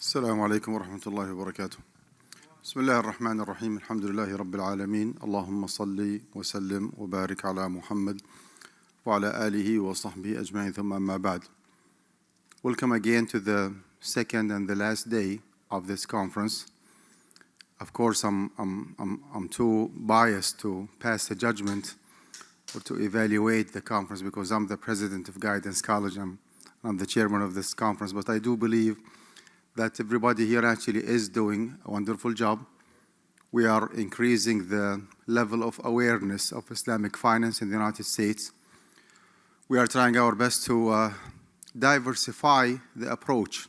السلام عليكم ورحمة الله وبركاته. بسم الله الرحمن الرحيم. الحمد لله رب العالمين. اللهم صل وسلم وبارك على محمد وعلى آله وصحبه أجمعين ثم أما بعد. Welcome again to the second and the last day of this conference. Of course, I'm too biased to pass a judgment or to evaluate the conference because I'm the president of Guidance College. I'm the chairman of this conference, but I do believe that everybody here actually is doing a wonderful job. We are increasing the level of awareness of Islamic finance in the United States. We are trying our best to diversify the approach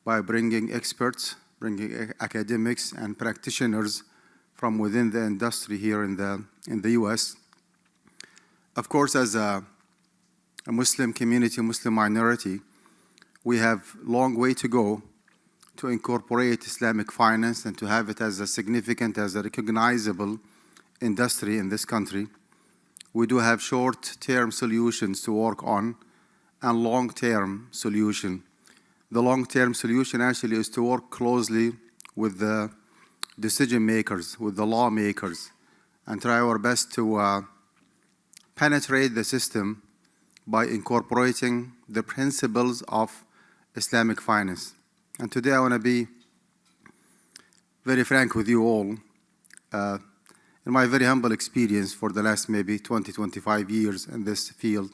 by bringing experts, bringing academics and practitioners from within the industry here in the US. Of course, as a Muslim community, Muslim minority, we have a long way to go to incorporate Islamic finance and to have it as a significant, as a recognizable industry in this country. We do have short-term solutions to work on and long-term solution. The long-term solution actually is to work closely with the decision makers, with the lawmakers, and try our best to penetrate the system by incorporating the principles of Islamic finance. And today I want to be very frank with you all. In my very humble experience for the last maybe 20, 25 years in this field,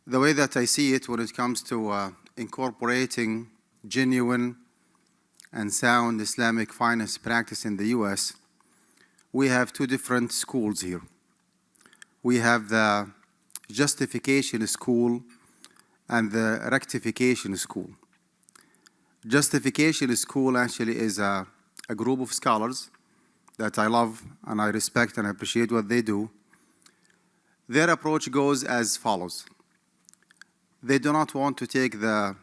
the way that I see it when it comes to incorporating genuine and sound Islamic finance practice in the US, we have two different schools here. We have the justification school and the rectification school. Justification school actually is a group of scholars that I love and I respect and I appreciate what they do. Their approach goes as follows. They do not want to take the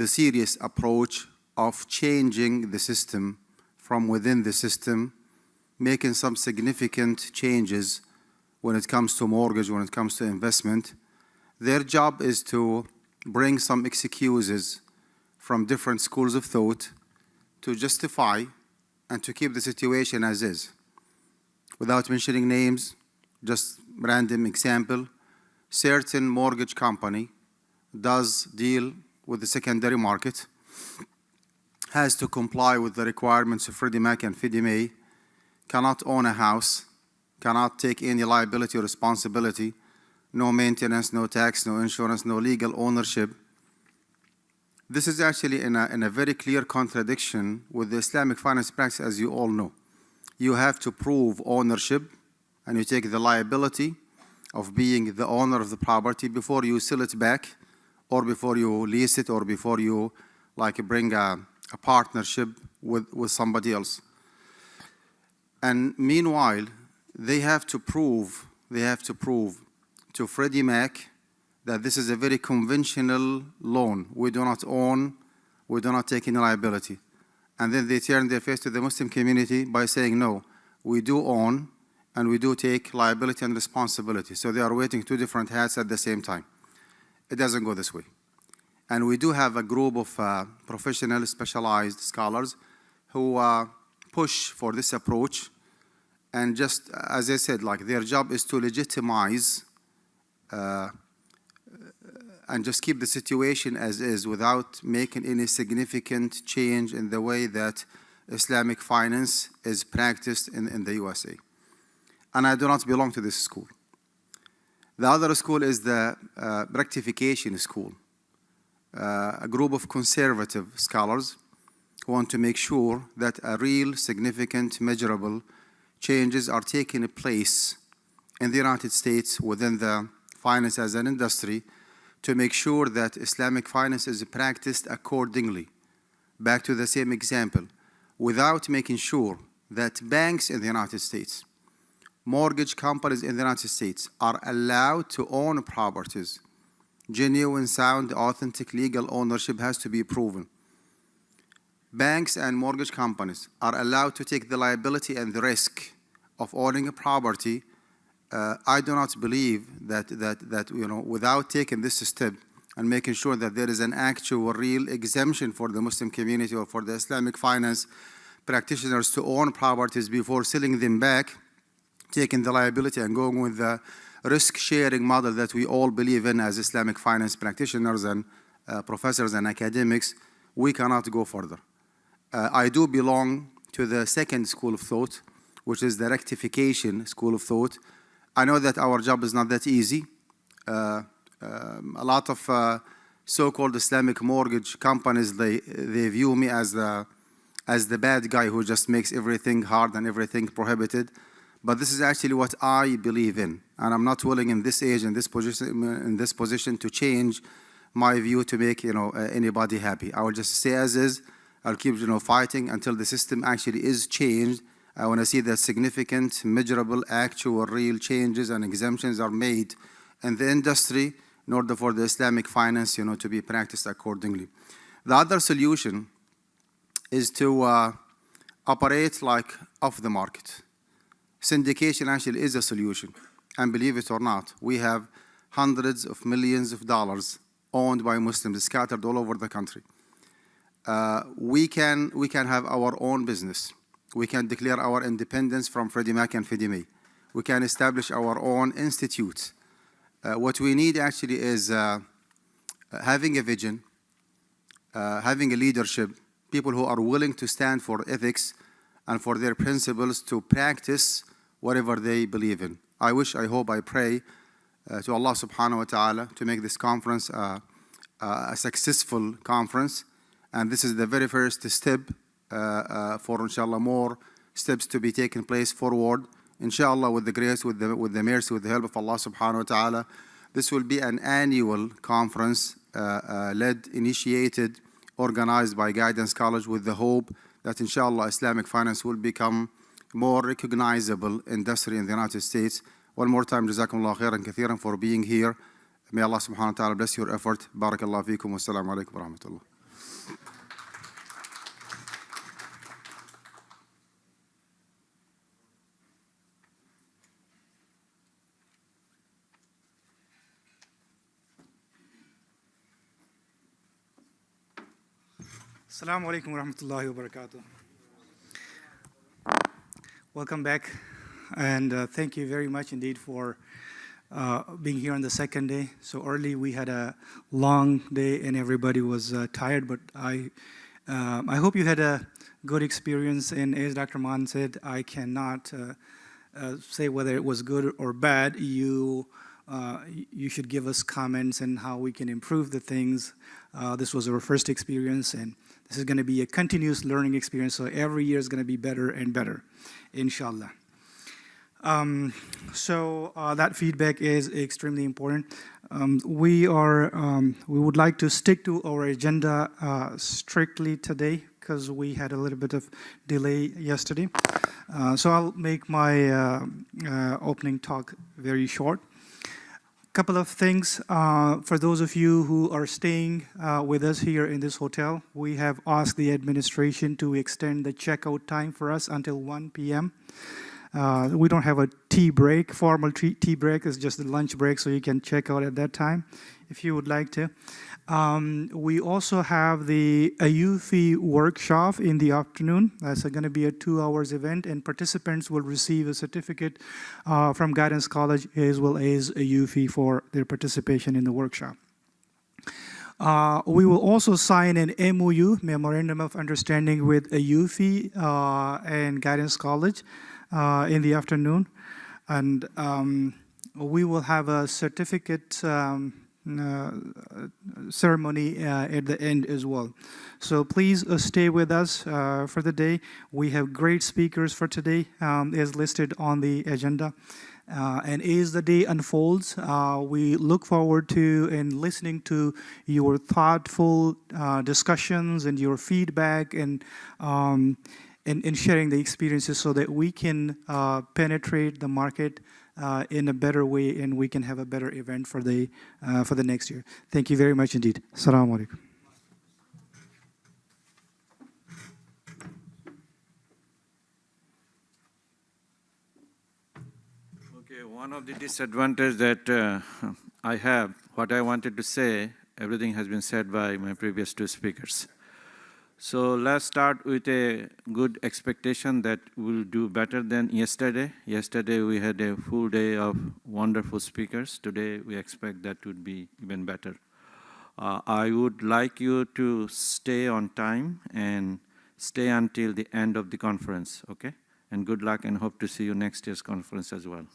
serious approach of changing the system from within the system, making some significant changes when it comes to mortgage, when it comes to investment. Their job is to bring some excuses from different schools of thought to justify and to keep the situation as is. Without mentioning names, just random example, certain mortgage company does deal with the secondary market, has to comply with the requirements of Freddie Mac and Fannie Mae, cannot own a house, cannot take any liability or responsibility, no maintenance, no tax, no insurance, no legal ownership. This is actually in a very clear contradiction with the Islamic finance practice, as you all know. You have to prove ownership and you take the liability of being the owner of the property before you sell it back or before you lease it or before you bring a partnership with somebody else. And meanwhile, they have to prove to Freddie Mac that this is a very conventional loan. We do not own, we do not take any liability. And then they turn their face to the Muslim community by saying, no, we do own and we do take liability and responsibility. So they are wearing two different hats at the same time. It doesn't go this way. And we do have a group of professional, specialized scholars who push for this approach. And just as I said, their job is to legitimize and just keep the situation as is without making any significant change in the way that Islamic finance is practiced in the USA. And I do not belong to this school. The other school is the rectification school, a group of conservative scholars who want to make sure that a real, significant, measurable changes are taking place in the United States within the finance as an industry to make sure that Islamic finance is practiced accordingly. Back to the same example, without making sure that banks in the United States, mortgage companies in the United States are allowed to own properties. Genuine, sound, authentic legal ownership has to be proven. Banks and mortgage companies are allowed to take the liability and the risk of owning a property. I do not believe that without taking this step, and making sure that there is an actual real exemption for the Muslim community or for the Islamic finance practitioners to own properties before selling them back, taking the liability and going with the risk-sharing model that we all believe in as Islamic finance practitioners and professors and academics, we cannot go further. I do belong to the second school of thought, which is the rectification school of thought. I know that our job is not that easy. A lot of so-called Islamic mortgage companies, they view me as the bad guy who just makes everything hard and everything prohibited. But this is actually what I believe in, and I'm not willing in this age, in this position, to change my view to make anybody happy. I will just stay as is. I'll keep fighting until the system actually is changed. I want to see that significant, measurable, actual, real changes and exemptions are made in the industry in order for the Islamic finance, to be practiced accordingly. The other solution is to operate like off the market. Syndication actually is a solution, and believe it or not, we have hundreds of millions of dollars owned by Muslims scattered all over the country. We can have our own business. We can declare our independence from Freddie Mac and Fannie Mae. We can establish our own institutes. What we need actually is having a vision, having a leadership, people who are willing to stand for ethics and for their principles to practice whatever they believe in. I wish, I hope, I pray to Allah subhanahu wa ta'ala to make this conference a successful conference. And this is the very first step for, inshallah, more steps to be taken place forward. Inshallah, with the grace, with the mercy, with the help of Allah subhanahu wa ta'ala, this will be an annual conference led, initiated, organized by Guidance College, with the hope that inshallah Islamic finance will become more recognizable industry in the United States. One more time, Jazakumullah khairan kathiran for being here. May Allah subhanahu wa ta'ala bless your effort. Barakallahu feekum wa assalamu alaikum wa rahmatullah. Assalamu alaikum wa rahmatullahi wa barakatuh. Welcome back, and thank you very much indeed for being here on the second day. So early, we had a long day and everybody was tired, but I hope you had a good experience. And as Dr. Mann said, I cannot say whether it was good or bad. You should give us comments and how we can improve the things. This was our first experience, and this is going to be a continuous learning experience, so every year is going to be better and better, inshallah. So that feedback is extremely important. We would like to stick to our agenda strictly today because we had a little bit of delay yesterday. So I'll make my opening talk very short. Couple of things for those of you who are staying with us here in this hotel. We have asked the administration to extend the checkout time for us until 1 p.m. We don't have a tea break, formal tea break. It's just the lunch break, so you can check out at that time if you would like to. We also have the AUFI workshop in the afternoon. That's going to be a 2-hour event, and participants will receive a certificate from Guidance College as well as AUFI for their participation in the workshop. We will also sign an MOU, Memorandum of Understanding, with AUFI and Guidance College in the afternoon. And we will have a certificate ceremony at the end as well. So please stay with us for the day. We have great speakers for today as listed on the agenda. And as the day unfolds, we look forward to and listening to your thoughtful discussions and your feedback and sharing the experiences so that we can penetrate the market in a better way, and we can have a better event for the next year. Thank you very much indeed. Assalamu alaikum. Okay, one of the disadvantages that I have, what I wanted to say, everything has been said by my previous two speakers. So let's start with a good expectation that we'll do better than yesterday. Yesterday we had a full day of wonderful speakers. Today we expect that would be even better. I would like you to stay on time and stay until the end of the conference, okay? And good luck and hope to see you next year's conference as well.